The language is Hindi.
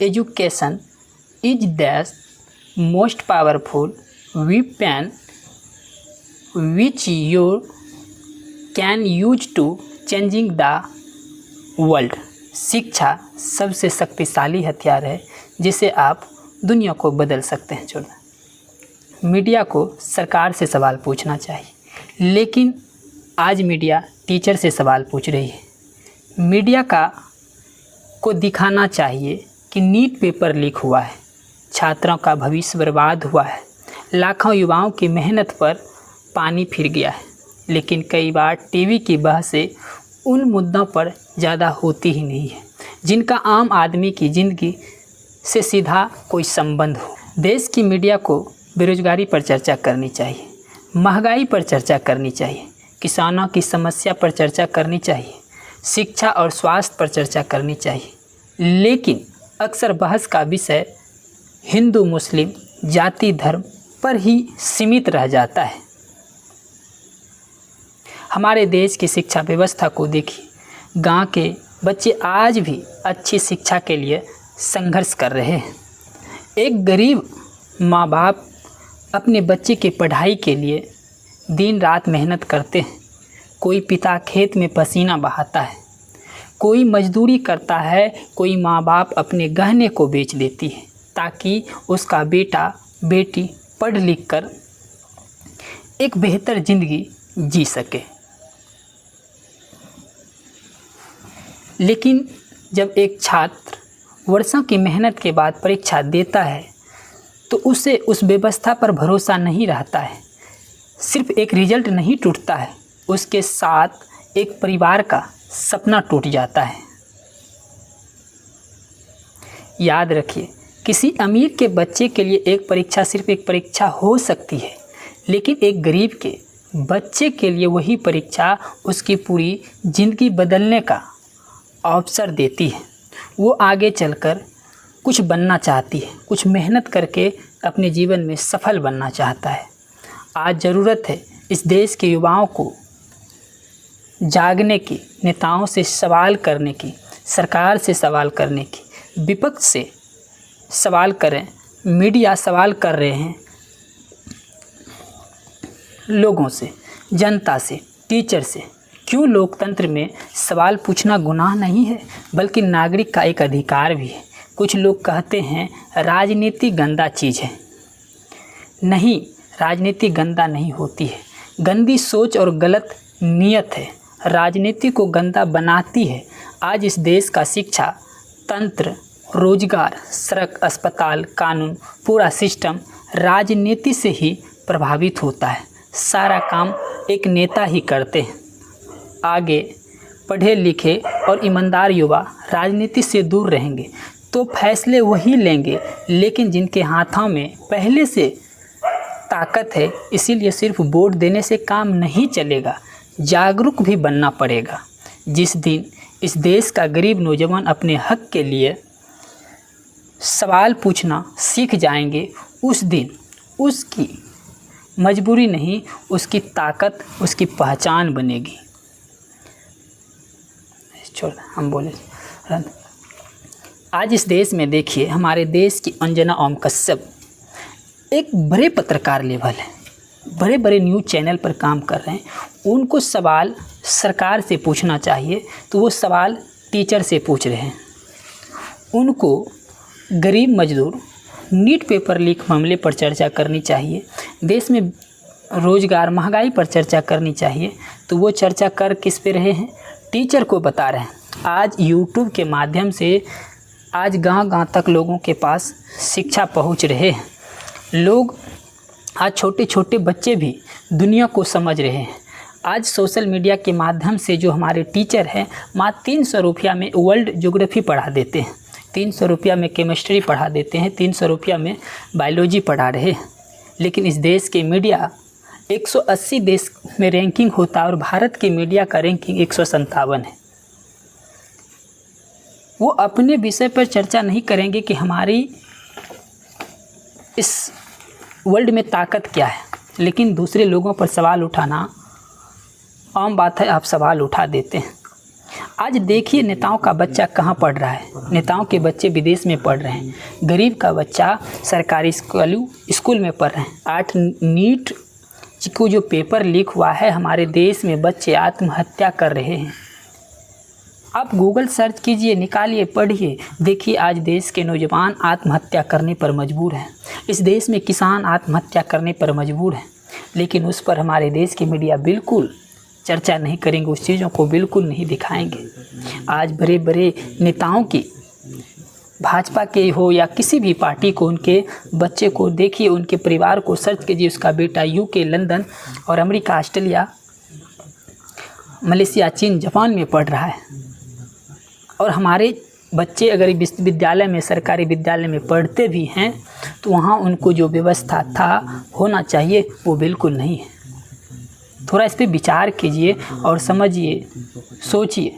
Education is the most powerful weapon which you can use to changing the world। शिक्षा सबसे शक्तिशाली हथियार है जिसे आप दुनिया को बदल सकते हैं। छोड़ मीडिया को सरकार से सवाल पूछना चाहिए, लेकिन आज मीडिया टीचर से सवाल पूछ रही है। मीडिया को दिखाना चाहिए कि नीट पेपर लीक हुआ है, छात्रों का भविष्य बर्बाद हुआ है, लाखों युवाओं की मेहनत पर पानी फिर गया है। लेकिन कई बार टीवी की बहसें उन मुद्दों पर ज़्यादा होती ही नहीं है जिनका आम आदमी की ज़िंदगी से सीधा कोई संबंध हो। देश की मीडिया को बेरोजगारी पर चर्चा करनी चाहिए, महंगाई पर चर्चा करनी चाहिए, किसानों की समस्या पर चर्चा करनी चाहिए, शिक्षा और स्वास्थ्य पर चर्चा करनी चाहिए। लेकिन अक्सर बहस का विषय हिंदू मुस्लिम जाति धर्म पर ही सीमित रह जाता है। हमारे देश की शिक्षा व्यवस्था को देखिए, गांव के बच्चे आज भी अच्छी शिक्षा के लिए संघर्ष कर रहे हैं। एक गरीब माँ बाप अपने बच्चे की पढ़ाई के लिए दिन रात मेहनत करते हैं। कोई पिता खेत में पसीना बहाता है, कोई मजदूरी करता है, कोई माँ बाप अपने गहने को बेच देती है ताकि उसका बेटा बेटी पढ़ लिख कर एक बेहतर ज़िंदगी जी सके। लेकिन जब एक छात्र वर्षों की मेहनत के बाद परीक्षा देता है तो उसे उस व्यवस्था पर भरोसा नहीं रहता है। सिर्फ एक रिजल्ट नहीं टूटता है, उसके साथ एक परिवार का सपना टूट जाता है। याद रखिए, किसी अमीर के बच्चे के लिए एक परीक्षा सिर्फ एक परीक्षा हो सकती है, लेकिन एक गरीब के बच्चे के लिए वही परीक्षा उसकी पूरी ज़िंदगी बदलने का अवसर देती है। वो आगे चलकर कुछ बनना चाहती है, कुछ मेहनत करके अपने जीवन में सफल बनना चाहता है। आज ज़रूरत है इस देश के युवाओं को जागने की, नेताओं से सवाल करने की, सरकार से सवाल करने की, विपक्ष से सवाल करें। मीडिया सवाल कर रहे हैं लोगों से, जनता से, टीचर से। क्यों लोकतंत्र में सवाल पूछना गुनाह नहीं है, बल्कि नागरिक का एक अधिकार भी है। कुछ लोग कहते हैं राजनीति गंदा चीज़ है। नहीं, राजनीति गंदा नहीं होती है। गंदी सोच और गलत नीयत है राजनीति को गंदा बनाती है। आज इस देश का शिक्षा तंत्र, रोजगार, सड़क, अस्पताल, कानून, पूरा सिस्टम राजनीति से ही प्रभावित होता है। सारा काम एक नेता ही करते हैं। आगे पढ़े लिखे और ईमानदार युवा राजनीति से दूर रहेंगे तो फैसले वही लेंगे, लेकिन जिनके हाथों में पहले से ताकत है। इसीलिए सिर्फ वोट देने से काम नहीं चलेगा, जागरूक भी बनना पड़ेगा। जिस दिन इस देश का गरीब नौजवान अपने हक के लिए सवाल पूछना सीख जाएंगे, उस दिन उसकी मजबूरी नहीं, उसकी ताकत, उसकी पहचान बनेगी। छोड़ हम बोले। आज इस देश में देखिए, हमारे देश की अंजना ओम कश्यप एक बड़े पत्रकार लेवल है, बड़े बड़े न्यूज़ चैनल पर काम कर रहे हैं। उनको सवाल सरकार से पूछना चाहिए तो वो सवाल टीचर से पूछ रहे हैं। उनको गरीब मजदूर नीट पेपर लीक मामले पर चर्चा करनी चाहिए, देश में रोज़गार, महंगाई पर चर्चा करनी चाहिए, तो वो चर्चा कर किस पे रहे हैं? टीचर को बता रहे हैं। आज यूट्यूब के माध्यम से आज गांव-गांव तक लोगों के पास शिक्षा पहुंच रहे हैं। लोग आज छोटे छोटे बच्चे भी दुनिया को समझ रहे हैं। आज सोशल मीडिया के माध्यम से जो हमारे टीचर हैं, मात्र 300 रुपया में वर्ल्ड ज्योग्राफी पढ़ा देते हैं, 300 रुपया में केमिस्ट्री पढ़ा देते हैं, 300 रुपया में बायोलॉजी पढ़ा रहे हैं। लेकिन इस देश के मीडिया 180 देश में रैंकिंग होता है और भारत की मीडिया का रैंकिंग 157 है। वो अपने विषय पर चर्चा नहीं करेंगे कि हमारी इस वर्ल्ड में ताकत क्या है, लेकिन दूसरे लोगों पर सवाल उठाना आम बात है। आप सवाल उठा देते हैं। आज देखिए नेताओं का बच्चा कहाँ पढ़ रहा है। नेताओं के बच्चे विदेश में पढ़ रहे हैं, गरीब का बच्चा सरकारी स्कूल में पढ़ रहे हैं। 8 नीट को जो पेपर लीक हुआ है, हमारे देश में बच्चे आत्महत्या कर रहे हैं। आप गूगल सर्च कीजिए, निकालिए, पढ़िए, देखिए आज देश के नौजवान आत्महत्या करने पर मजबूर हैं। इस देश में किसान आत्महत्या करने पर मजबूर हैं, लेकिन उस पर हमारे देश की मीडिया बिल्कुल चर्चा नहीं करेंगे, उस चीज़ों को बिल्कुल नहीं दिखाएंगे। आज बड़े बड़े नेताओं की, भाजपा के हो या किसी भी पार्टी को, उनके बच्चे को देखिए, उनके परिवार को सर्च कीजिए, उसका बेटा यूके, लंदन और अमेरिका, ऑस्ट्रेलिया, मलेशिया, चीन, जापान में पढ़ रहा है। और हमारे बच्चे अगर विश्वविद्यालय में, सरकारी विद्यालय में पढ़ते भी हैं तो वहाँ उनको जो व्यवस्था था, होना चाहिए, वो बिल्कुल नहीं है। थोड़ा इस पर विचार कीजिए और समझिए, सोचिए।